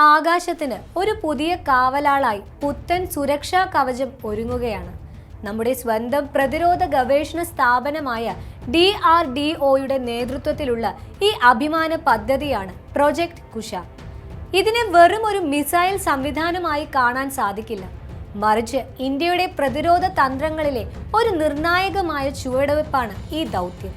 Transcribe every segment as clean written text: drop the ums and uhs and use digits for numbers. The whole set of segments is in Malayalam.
ആകാശത്തിന് ഒരു പുതിയ കാവലാളായി പുത്തൻ സുരക്ഷാ കവചം ഒരുങ്ങുകയാണ്. നമ്മുടെ സ്വന്തം പ്രതിരോധ ഗവേഷണ സ്ഥാപനമായ DRDOയുടെ നേതൃത്വത്തിലുള്ള ഈ അഭിമാന പദ്ധതിയാണ് പ്രൊജക്ട് കുശ. ഇതിനെ വെറും ഒരു മിസൈൽ സംവിധാനമായി കാണാൻ സാധിക്കില്ല, മറിച്ച് ഇന്ത്യയുടെ പ്രതിരോധ തന്ത്രങ്ങളിലെ ഒരു നിർണായകമായ ചുവടുവെപ്പാണ് ഈ ദൗത്യം.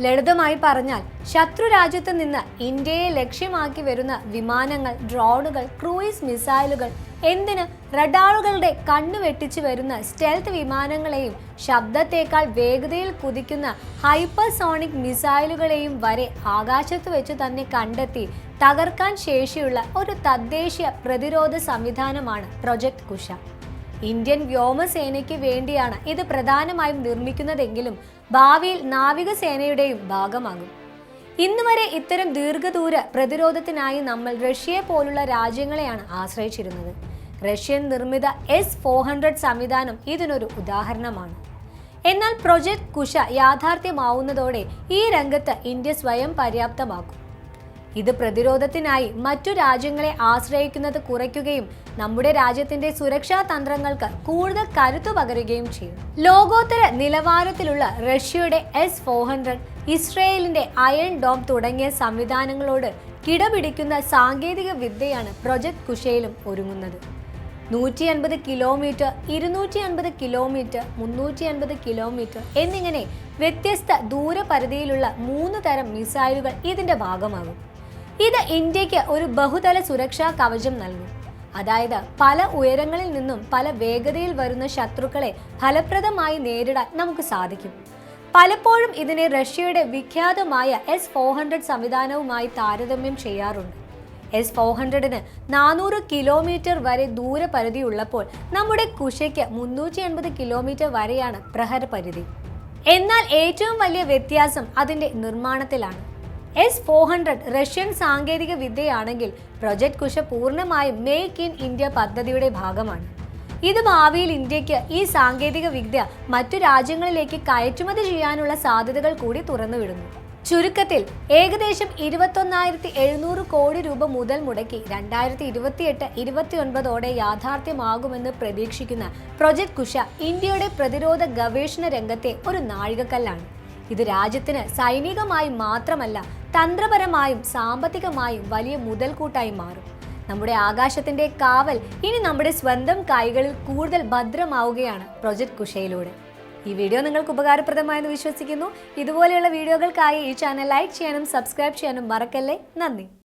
ലളിതമായി പറഞ്ഞാൽ, ശത്രു രാജ്യത്ത് നിന്ന് ഇന്ത്യയെ ലക്ഷ്യമാക്കി വരുന്ന വിമാനങ്ങൾ, ഡ്രോണുകൾ, ക്രൂയിസ് മിസൈലുകൾ, എന്തിന് റഡാറുകളുടെ കണ്ണു വെട്ടിച്ചു വരുന്ന സ്റ്റെൽത്ത് വിമാനങ്ങളെയും ശബ്ദത്തേക്കാൾ വേഗതയിൽ കുതിക്കുന്ന ഹൈപ്പർസോണിക് മിസൈലുകളെയും വരെ ആകാശത്ത് വെച്ച് തന്നെ കണ്ടെത്തി തകർക്കാൻ ശേഷിയുള്ള ഒരു തദ്ദേശീയ പ്രതിരോധ സംവിധാനമാണ് പ്രൊജക്ട് കുശ. ഇന്ത്യൻ വ്യോമസേനയ്ക്ക് വേണ്ടിയാണ് ഇത് പ്രധാനമായും നിർമ്മിക്കുന്നതെങ്കിലും ഭാവിയിൽ നാവികസേനയുടെയും ഭാഗമാകും. ഇന്ന് വരെ ഇത്തരം ദീർഘദൂര പ്രതിരോധത്തിനായി നമ്മൾ റഷ്യയെ പോലുള്ള രാജ്യങ്ങളെയാണ് ആശ്രയിച്ചിരുന്നത്. റഷ്യൻ നിർമ്മിത S-400 സംവിധാനം ഇതിനൊരു ഉദാഹരണമാണ്. എന്നാൽ പ്രൊജക്ട് കുശ യാഥാർത്ഥ്യമാവുന്നതോടെ ഈ രംഗത്ത് ഇന്ത്യ സ്വയം പര്യാപ്തമാക്കും. ഇത് പ്രതിരോധത്തിനായി മറ്റു രാജ്യങ്ങളെ ആശ്രയിക്കുന്നത് കുറയ്ക്കുകയും നമ്മുടെ രാജ്യത്തിന്റെ സുരക്ഷാ തന്ത്രങ്ങൾക്ക് കൂടുതൽ കരുത്തു പകരുകയും ചെയ്യും. ലോകോത്തര നിലവാരത്തിലുള്ള റഷ്യയുടെ S-400, ഇസ്രയേലിന്റെ അയൺ ഡോം തുടങ്ങിയ സംവിധാനങ്ങളോട് കിടപിടിക്കുന്ന സാങ്കേതിക വിദ്യയാണ് പ്രൊജക്ട് കുശയിലും ഒരുങ്ങുന്നത്. 150 കിലോമീറ്റർ, 250 കിലോമീറ്റർ, 350 കിലോമീറ്റർ എന്നിങ്ങനെ വ്യത്യസ്ത ദൂരപരിധിയിലുള്ള 3 തരം മിസൈലുകൾ ഇതിന്റെ ഭാഗമാകും. ഇത് ഇന്ത്യക്ക് ഒരു ബഹുതല സുരക്ഷാ കവചം നൽകും. അതായത് പല ഉയരങ്ങളിൽ നിന്നും പല വേഗതയിൽ വരുന്ന ശത്രുക്കളെ ഫലപ്രദമായി നേരിടാൻ നമുക്ക് സാധിക്കും. പലപ്പോഴും ഇതിനെ റഷ്യയുടെ വിഖ്യാതമായ S-400 സംവിധാനവുമായി താരതമ്യം ചെയ്യാറുണ്ട്. S-400-ന് 400 കിലോമീറ്റർ വരെ ദൂരപരിധി ഉള്ളപ്പോൾ നമ്മുടെ കുശയ്ക്ക് 380 കിലോമീറ്റർ വരെയാണ് പ്രഹരപരിധി. എന്നാൽ ഏറ്റവും വലിയ വ്യത്യാസം അതിന്റെ നിർമ്മാണത്തിലാണ്. S-400 റഷ്യൻ സാങ്കേതിക വിദ്യയാണെങ്കിൽ പ്രൊജക്ട് കുശ പൂർണ്ണമായും മേക്ക് ഇൻ ഇന്ത്യ പദ്ധതിയുടെ ഭാഗമാണ്. ഇത് ഭാവിയിൽ ഇന്ത്യക്ക് ഈ സാങ്കേതിക വിദ്യ മറ്റു രാജ്യങ്ങളിലേക്ക് കയറ്റുമതി ചെയ്യാനുള്ള സാധ്യതകൾ കൂടി തുറന്നുവിടുന്നു. ചുരുക്കത്തിൽ ഏകദേശം 21,700 കോടി രൂപ മുതൽ മുടക്കി 2028-29 യാഥാർത്ഥ്യമാകുമെന്ന് പ്രതീക്ഷിക്കുന്ന പ്രൊജക്ട് കുശ ഇന്ത്യയുടെ പ്രതിരോധ ഗവേഷണ രംഗത്തെ ഒരു നാഴികക്കല്ലാണ്. ഇത് രാജ്യത്തിന് സൈനികമായി മാത്രമല്ല, തന്ത്രപരമായും സാമ്പത്തികമായും വലിയ മുതൽക്കൂട്ടായി മാറും. നമ്മുടെ ആകാശത്തിന്റെ കാവൽ ഇനി നമ്മുടെ സ്വന്തം കൈകളിൽ കൂടുതൽ ഭദ്രമാവുകയാണ് പ്രൊജക്ട് കുശയിലൂടെ. ഈ വീഡിയോ നിങ്ങൾക്ക് ഉപകാരപ്രദമായെന്ന് വിശ്വസിക്കുന്നു. ഇതുപോലെയുള്ള വീഡിയോകൾക്കായി ഈ ചാനൽ ലൈക്ക് ചെയ്യാനും സബ്സ്ക്രൈബ് ചെയ്യാനും മറക്കല്ലേ. നന്ദി.